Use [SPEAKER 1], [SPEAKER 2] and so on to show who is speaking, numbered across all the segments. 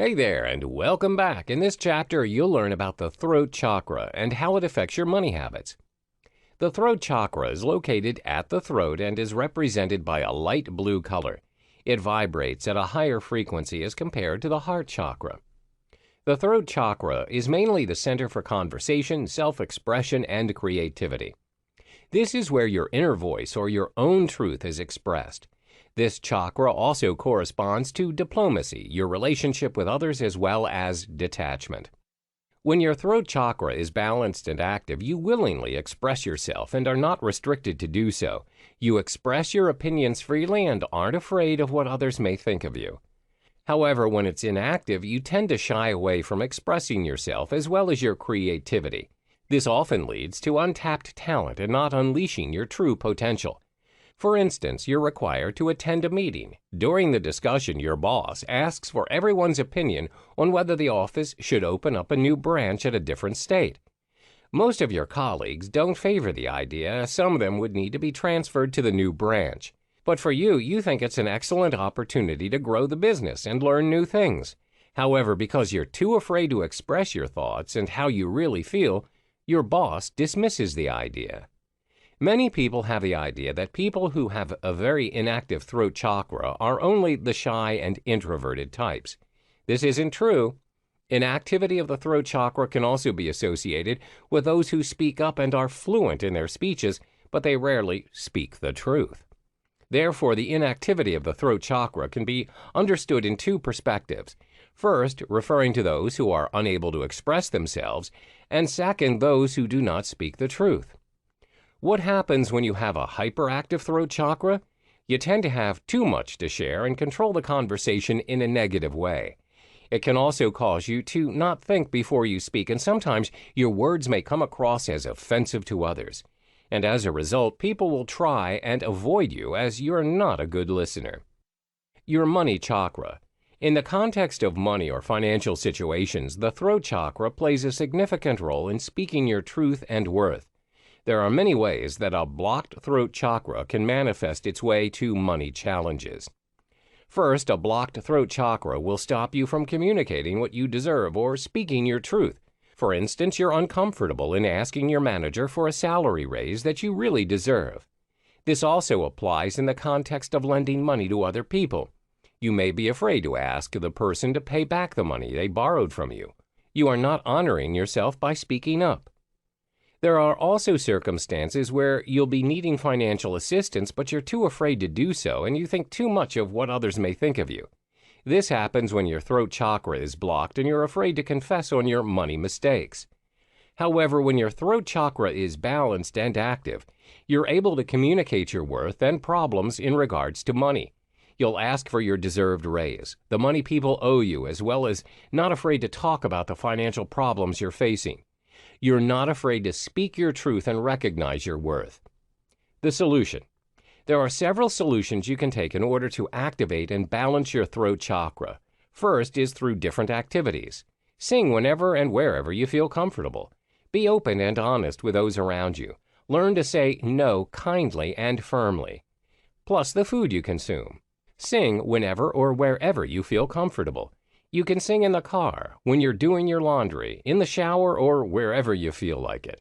[SPEAKER 1] Hey there, and welcome back. In this chapter, you'll learn about the throat chakra and how it affects your money habits. The throat chakra is located at the throat and is represented by a light blue color. It vibrates at a higher frequency as compared to the heart chakra. The throat chakra is mainly the center for conversation, self-expression, and creativity. This is where your inner voice or your own truth is expressed. This chakra also corresponds to diplomacy, your relationship with others, as well as detachment. When your throat chakra is balanced and active, you willingly express yourself and are not restricted to do so. You express your opinions freely and aren't afraid of what others may think of you. However, when it's inactive, you tend to shy away from expressing yourself as well as your creativity. This often leads to untapped talent and not unleashing your true potential. For instance, you're required to attend a meeting. During the discussion, your boss asks for everyone's opinion on whether the office should open up a new branch at a different state. Most of your colleagues don't favor the idea, as some of them would need to be transferred to the new branch. But for you, you think it's an excellent opportunity to grow the business and learn new things. However, because you're too afraid to express your thoughts and how you really feel, your boss dismisses the idea. Many people have the idea that people who have a very inactive throat chakra are only the shy and introverted types. This isn't true. Inactivity of the throat chakra can also be associated with those who speak up and are fluent in their speeches, but they rarely speak the truth. Therefore, the inactivity of the throat chakra can be understood in two perspectives. First, referring to those who are unable to express themselves, and second, those who do not speak the truth. What happens when you have a hyperactive throat chakra? You tend to have too much to share and control the conversation in a negative way. It can also cause you to not think before you speak, and sometimes your words may come across as offensive to others. And as a result, people will try and avoid you as you're not a good listener. Your money chakra. In the context of money or financial situations, the throat chakra plays a significant role in speaking your truth and worth. There are many ways that a blocked throat chakra can manifest its way to money challenges. First, a blocked throat chakra will stop you from communicating what you deserve or speaking your truth. For instance, you're uncomfortable in asking your manager for a salary raise that you really deserve. This also applies in the context of lending money to other people. You may be afraid to ask the person to pay back the money they borrowed from you. You are not honoring yourself by speaking up. There are also circumstances where you'll be needing financial assistance, but you're too afraid to do so and you think too much of what others may think of you. This happens when your throat chakra is blocked and you're afraid to confess on your money mistakes. However, when your throat chakra is balanced and active, you're able to communicate your worth and problems in regards to money. You'll ask for your deserved raise, the money people owe you, as well as not afraid to talk about the financial problems you're facing. You're not afraid to speak your truth and recognize your worth. The solution. There are several solutions you can take in order to activate and balance your throat chakra. First is through different activities. Sing whenever and wherever you feel comfortable. Be open and honest with those around you. Learn to say no kindly and firmly. Plus the food you consume. Sing whenever or wherever you feel comfortable. You can sing in the car, when you're doing your laundry, in the shower, or wherever you feel like it.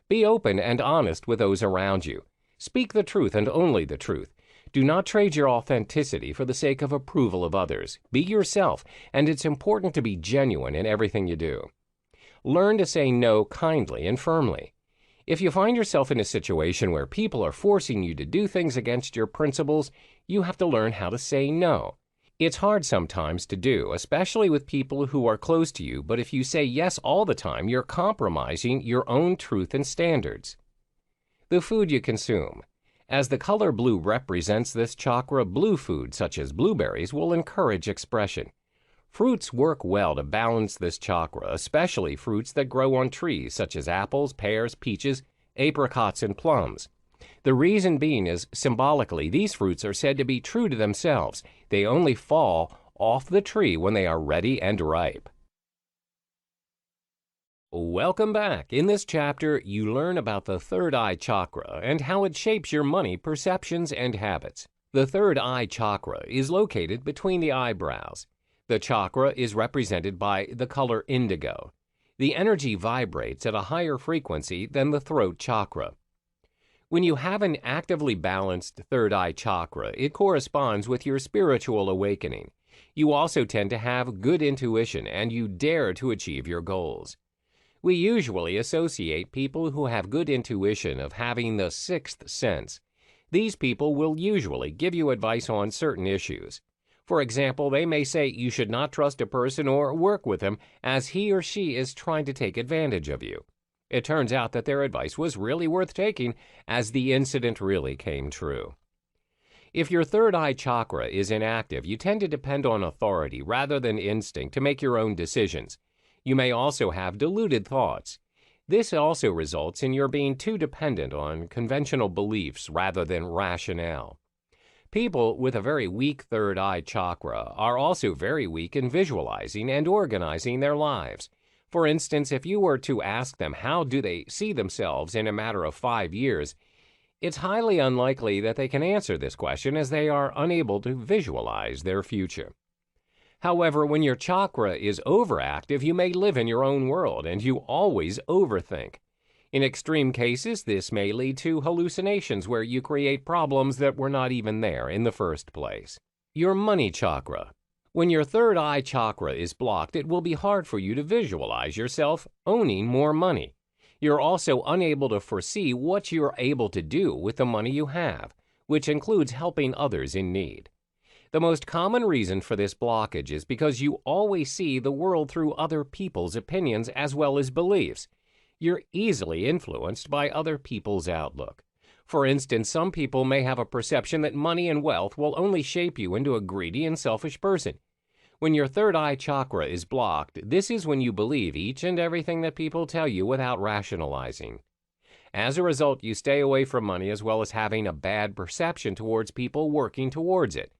[SPEAKER 1] Be open and honest with those around you. Speak the truth and only the truth. Do not trade your authenticity for the sake of approval of others. Be yourself, and it's important to be genuine in everything you do. Learn to say no kindly and firmly. If you find yourself in a situation where people are forcing you to do things against your principles, you have to learn how to say no. It's hard sometimes to do, especially with people who are close to you, but if you say yes all the time, you're compromising your own truth and standards. The food you consume. As the color blue represents this chakra, blue food such as blueberries will encourage expression. Fruits work well to balance this chakra, especially fruits that grow on trees such as apples, pears, peaches, apricots, and plums. The reason being is, symbolically, these fruits are said to be true to themselves. They only fall off the tree when they are ready and ripe. Welcome back. In this chapter, you learn about the third eye chakra and how it shapes your money perceptions and habits. The third eye chakra is located between the eyebrows. The chakra is represented by the color indigo. The energy vibrates at a higher frequency than the throat chakra. When you have an actively balanced third eye chakra, it corresponds with your spiritual awakening. You also tend to have good intuition and you dare to achieve your goals. We usually associate people who have good intuition of having the sixth sense. These people will usually give you advice on certain issues. For example, they may say you should not trust a person or work with him as he or she is trying to take advantage of you. It turns out that their advice was really worth taking as the incident really came true. If your third eye chakra is inactive, you tend to depend on authority rather than instinct to make your own decisions. You may also have deluded thoughts. This also results in your being too dependent on conventional beliefs rather than rationale. People with a very weak third eye chakra are also very weak in visualizing and organizing their lives. For instance, if you were to ask them how do they see themselves in a matter of 5 years, it's highly unlikely that they can answer this question as they are unable to visualize their future. However, when your chakra is overactive, you may live in your own world and you always overthink. In extreme cases, this may lead to hallucinations where you create problems that were not even there in the first place. Your money chakra. When your third eye chakra is blocked, it will be hard for you to visualize yourself owning more money. You're also unable to foresee what you're able to do with the money you have, which includes helping others in need. The most common reason for this blockage is because you always see the world through other people's opinions as well as beliefs. You're easily influenced by other people's outlook. For instance, some people may have a perception that money and wealth will only shape you into a greedy and selfish person. When your third eye chakra is blocked, this is when you believe each and everything that people tell you without rationalizing. As a result, you stay away from money as well as having a bad perception towards people working towards it.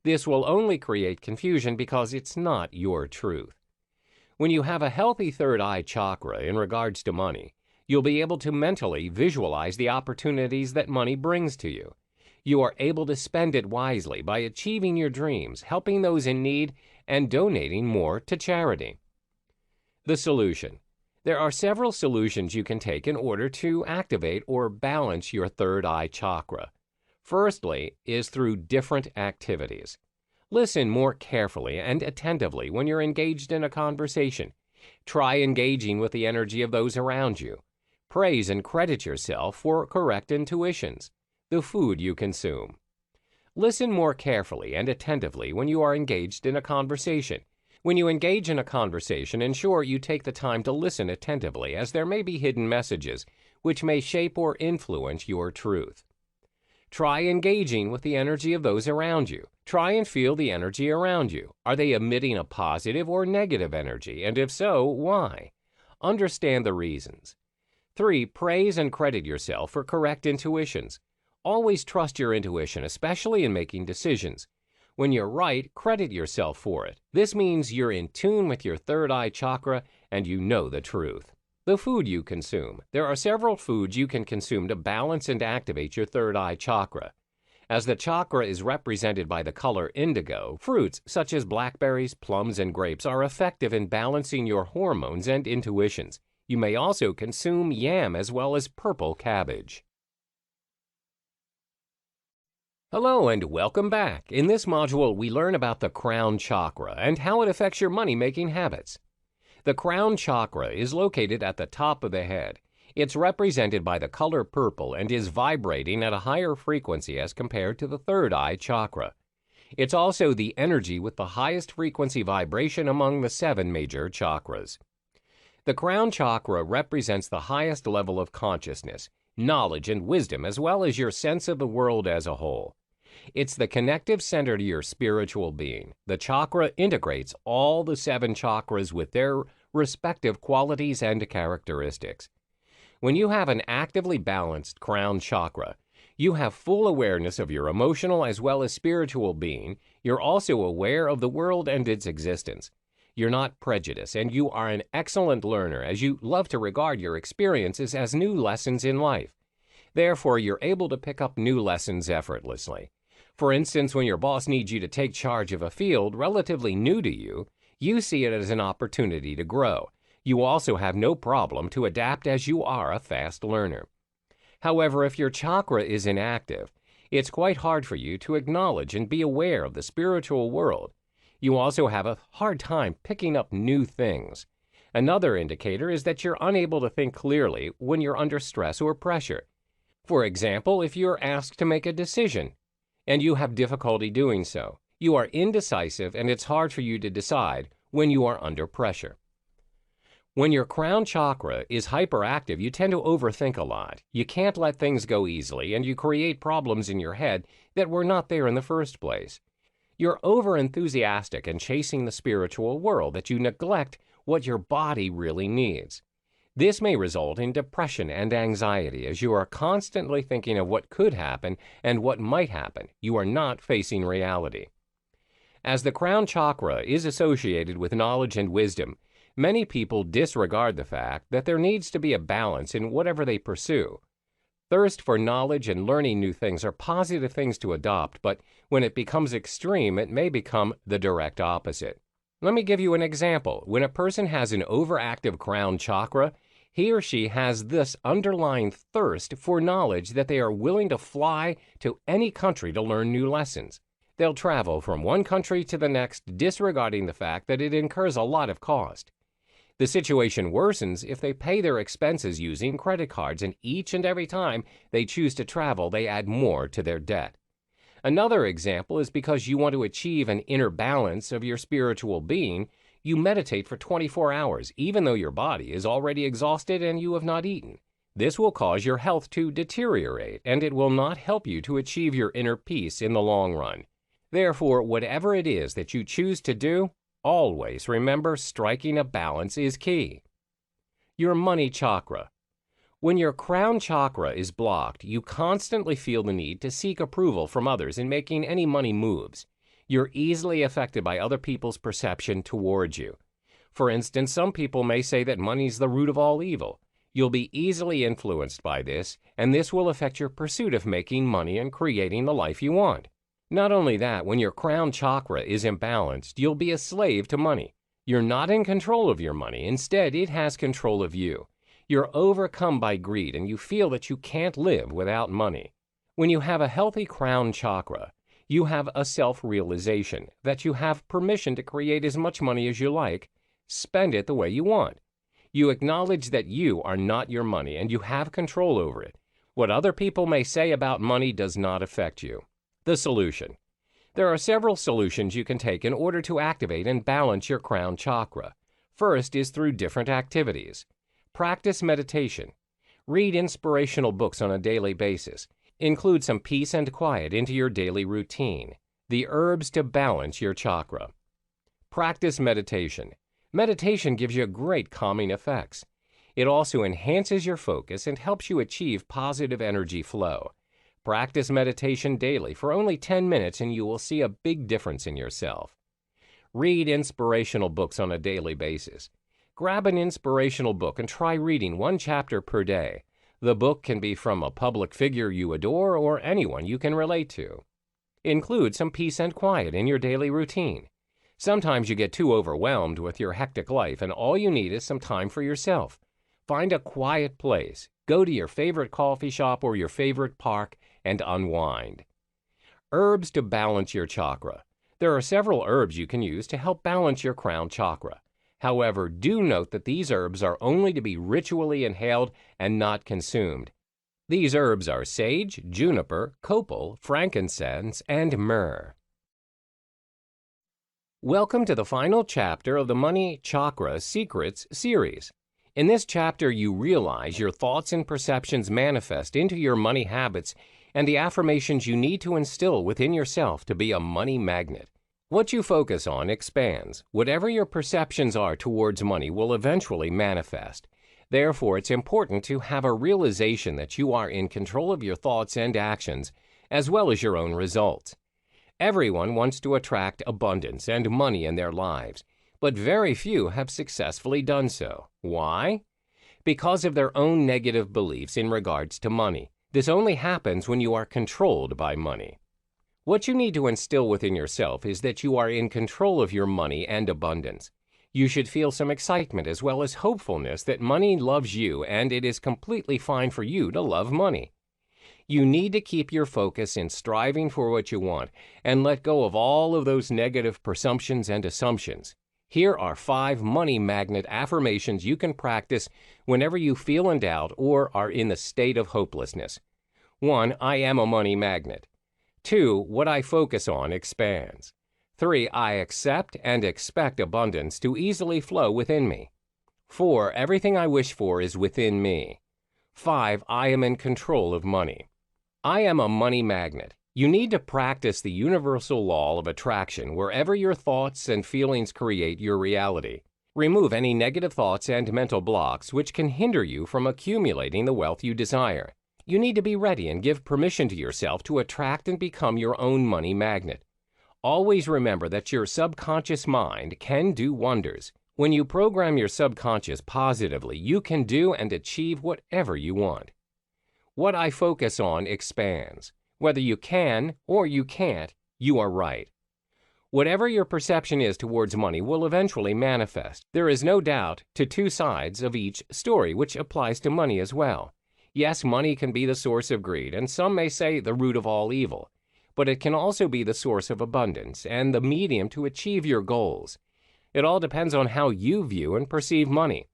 [SPEAKER 1] This will only create confusion because it's not your truth. When you have a healthy third eye chakra in regards to money, you'll be able to mentally visualize the opportunities that money brings to you. You are able to spend it wisely by achieving your dreams, helping those in need, and donating more to charity. The solution. There are several solutions you can take in order to activate or balance your third eye chakra. Firstly is through different activities. Listen more carefully and attentively when you're engaged in a conversation. Try engaging with the energy of those around you. Praise and credit yourself for correct intuitions. The food you consume. Listen more carefully and attentively when you are engaged in a conversation. When you engage in a conversation, ensure you take the time to listen attentively, as there may be hidden messages which may shape or influence your truth. Try engaging with the energy of those around you. Try and feel the energy around you. Are they emitting a positive or negative energy? And if so, why? Understand the reasons. 3. Praise and credit yourself for correct intuitions. Always trust your intuition, especially in making decisions. When you're right, credit yourself for it. This means you're in tune with your third eye chakra and you know the truth. The food you consume. There are several foods you can consume to balance and activate your third eye chakra. As the chakra is represented by the color indigo, fruits such as blackberries, plums, and grapes are effective in balancing your hormones and intuitions. You may also consume yam as well as purple cabbage. Hello and welcome back. In this module, we learn about the crown chakra and how it affects your money-making habits. The crown chakra is located at the top of the head. It's represented by the color purple and is vibrating at a higher frequency as compared to the third eye chakra. It's also the energy with the highest frequency vibration among the 7 major chakras. The crown chakra represents the highest level of consciousness, knowledge, and wisdom, as well as your sense of the world as a whole. It's the connective center to your spiritual being. The chakra integrates all the 7 chakras with their respective qualities and characteristics. When you have an actively balanced crown chakra, you have full awareness of your emotional as well as spiritual being. You're also aware of the world and its existence. You're not prejudiced, and you are an excellent learner as you love to regard your experiences as new lessons in life. Therefore, you're able to pick up new lessons effortlessly. For instance, when your boss needs you to take charge of a field relatively new to you, you see it as an opportunity to grow. You also have no problem to adapt as you are a fast learner. However, if your chakra is inactive, it's quite hard for you to acknowledge and be aware of the spiritual world. You also have a hard time picking up new things. Another indicator is that you're unable to think clearly when you're under stress or pressure. For example, if you're asked to make a decision and you have difficulty doing so, you are indecisive and it's hard for you to decide when you are under pressure. When your crown chakra is hyperactive, you tend to overthink a lot. You can't let things go easily, and you create problems in your head that were not there in the first place. You're over-enthusiastic and chasing the spiritual world that you neglect what your body really needs. This may result in depression and anxiety as you are constantly thinking of what could happen and what might happen. You are not facing reality. As the crown chakra is associated with knowledge and wisdom, many people disregard the fact that there needs to be a balance in whatever they pursue. Thirst for knowledge and learning new things are positive things to adopt, but when it becomes extreme, it may become the direct opposite. Let me give you an example. When a person has an overactive crown chakra, he or she has this underlying thirst for knowledge that they are willing to fly to any country to learn new lessons. They'll travel from one country to the next, disregarding the fact that it incurs a lot of cost. The situation worsens if they pay their expenses using credit cards, and each and every time they choose to travel, they add more to their debt. Another example is because you want to achieve an inner balance of your spiritual being, you meditate for 24 hours, even though your body is already exhausted and you have not eaten. This will cause your health to deteriorate, and it will not help you to achieve your inner peace in the long run. Therefore, whatever it is that you choose to do, always remember striking a balance is key. Your money chakra. When your crown chakra is blocked, you constantly feel the need to seek approval from others in making any money moves. You're easily affected by other people's perception towards you. For instance, some people may say that money's the root of all evil. You'll be easily influenced by this, and this will affect your pursuit of making money and creating the life you want. Not only that, when your crown chakra is imbalanced, you'll be a slave to money. You're not in control of your money. Instead, it has control of you. You're overcome by greed, and you feel that you can't live without money. When you have a healthy crown chakra, you have a self-realization that you have permission to create as much money as you like, spend it the way you want. You acknowledge that you are not your money, and you have control over it. What other people may say about money does not affect you. The solution. There are several solutions you can take in order to activate and balance your crown chakra. First is through different activities. Practice meditation. Read inspirational books on a daily basis. Include some peace and quiet into your daily routine. The herbs to balance your chakra. Practice meditation. Meditation gives you great calming effects. It also enhances your focus and helps you achieve positive energy flow. Practice meditation daily for only 10 minutes and you will see a big difference in yourself. Read inspirational books on a daily basis. Grab an inspirational book and try reading one chapter per day. The book can be from a public figure you adore or anyone you can relate to. Include some peace and quiet in your daily routine. Sometimes you get too overwhelmed with your hectic life and all you need is some time for yourself. Find a quiet place. Go to your favorite coffee shop or your favorite park and unwind. Herbs to balance your chakra. There are several herbs you can use to help balance your crown chakra. However, do note that these herbs are only to be ritually inhaled and not consumed. These herbs are sage, juniper, copal, frankincense, and myrrh. Welcome to the final chapter of the Money Chakra Secrets series. In this chapter, you realize your thoughts and perceptions manifest into your money habits and the affirmations you need to instill within yourself to be a money magnet. What you focus on expands. Whatever your perceptions are towards money will eventually manifest. Therefore, it's important to have a realization that you are in control of your thoughts and actions, as well as your own results. Everyone wants to attract abundance and money in their lives, but very few have successfully done so. Why? Because of their own negative beliefs in regards to money. This only happens when you are controlled by money. What you need to instill within yourself is that you are in control of your money and abundance. You should feel some excitement as well as hopefulness that money loves you and it is completely fine for you to love money. You need to keep your focus in striving for what you want and let go of all of those negative presumptions and assumptions. Here are 5 money magnet affirmations you can practice whenever you feel in doubt or are in the state of hopelessness. 1. I am a money magnet. 2. What I focus on expands. 3. I accept and expect abundance to easily flow within me. 4. Everything I wish for is within me. 5. I am in control of money. I am a money magnet. You need to practice the universal law of attraction wherever your thoughts and feelings create your reality. Remove any negative thoughts and mental blocks which can hinder you from accumulating the wealth you desire. You need to be ready and give permission to yourself to attract and become your own money magnet. Always remember that your subconscious mind can do wonders. When you program your subconscious positively, you can do and achieve whatever you want. What I focus on expands. Whether you can or you can't, you are right. Whatever your perception is towards money will eventually manifest. There is no doubt to 2 sides of each story, which applies to money as well. Yes, money can be the source of greed, and some may say the root of all evil. But it can also be the source of abundance and the medium to achieve your goals. It all depends on how you view and perceive money.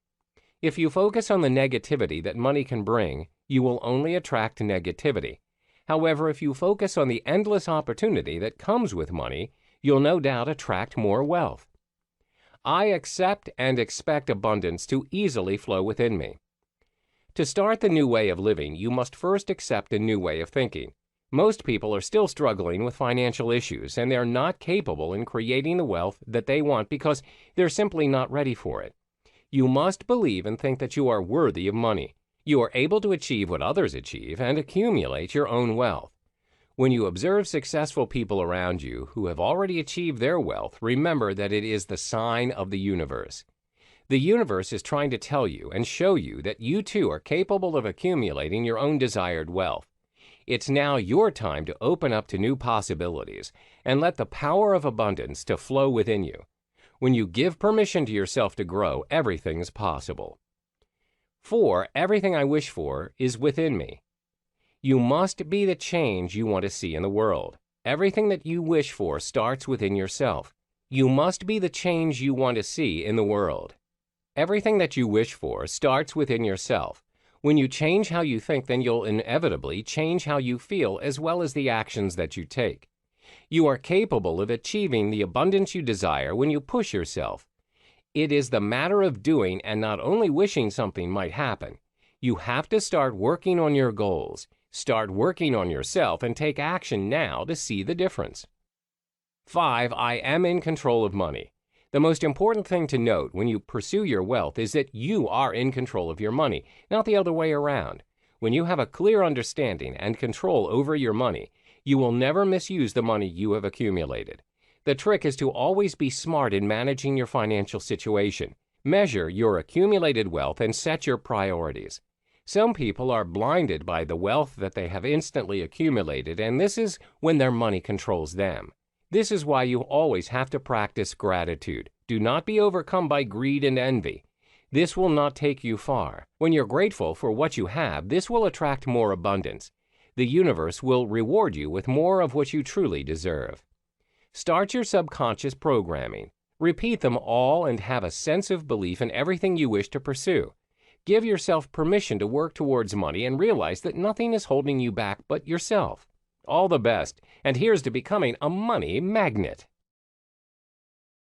[SPEAKER 1] If you focus on the negativity that money can bring, you will only attract negativity. However, if you focus on the endless opportunity that comes with money, you'll no doubt attract more wealth. I accept and expect abundance to easily flow within me. To start the new way of living, you must first accept a new way of thinking. Most people are still struggling with financial issues, and they're not capable in creating the wealth that they want because they're simply not ready for it. You must believe and think that you are worthy of money. You are able to achieve what others achieve and accumulate your own wealth. When you observe successful people around you who have already achieved their wealth, remember that it is the sign of the universe. The universe is trying to tell you and show you that you too are capable of accumulating your own desired wealth. It's now your time to open up to new possibilities and let the power of abundance to flow within you. When you give permission to yourself to grow, everything's possible. 4. Everything I wish for is within me. You must be the change you want to see in the world. Everything that you wish for starts within yourself. You must be the change you want to see in the world. Everything that you wish for starts within yourself. When you change how you think, then you'll inevitably change how you feel as well as the actions that you take. You are capable of achieving the abundance you desire when you push yourself. It is the matter of doing and not only wishing something might happen. You have to start working on your goals, start working on yourself, and take action now to see the difference. 5. I am in control of money. The most important thing to note when you pursue your wealth is that you are in control of your money, not the other way around. When you have a clear understanding and control over your money, you will never misuse the money you have accumulated. The trick is to always be smart in managing your financial situation. Measure your accumulated wealth and set your priorities. Some people are blinded by the wealth that they have instantly accumulated, and this is when their money controls them. This is why you always have to practice gratitude. Do not be overcome by greed and envy. This will not take you far. When you're grateful for what you have, this will attract more abundance. The universe will reward you with more of what you truly deserve. Start your subconscious programming. Repeat them all and have a sense of belief in everything you wish to pursue. Give yourself permission to work towards money and realize that nothing is holding you back but yourself. All the best, and here's to becoming a money magnet.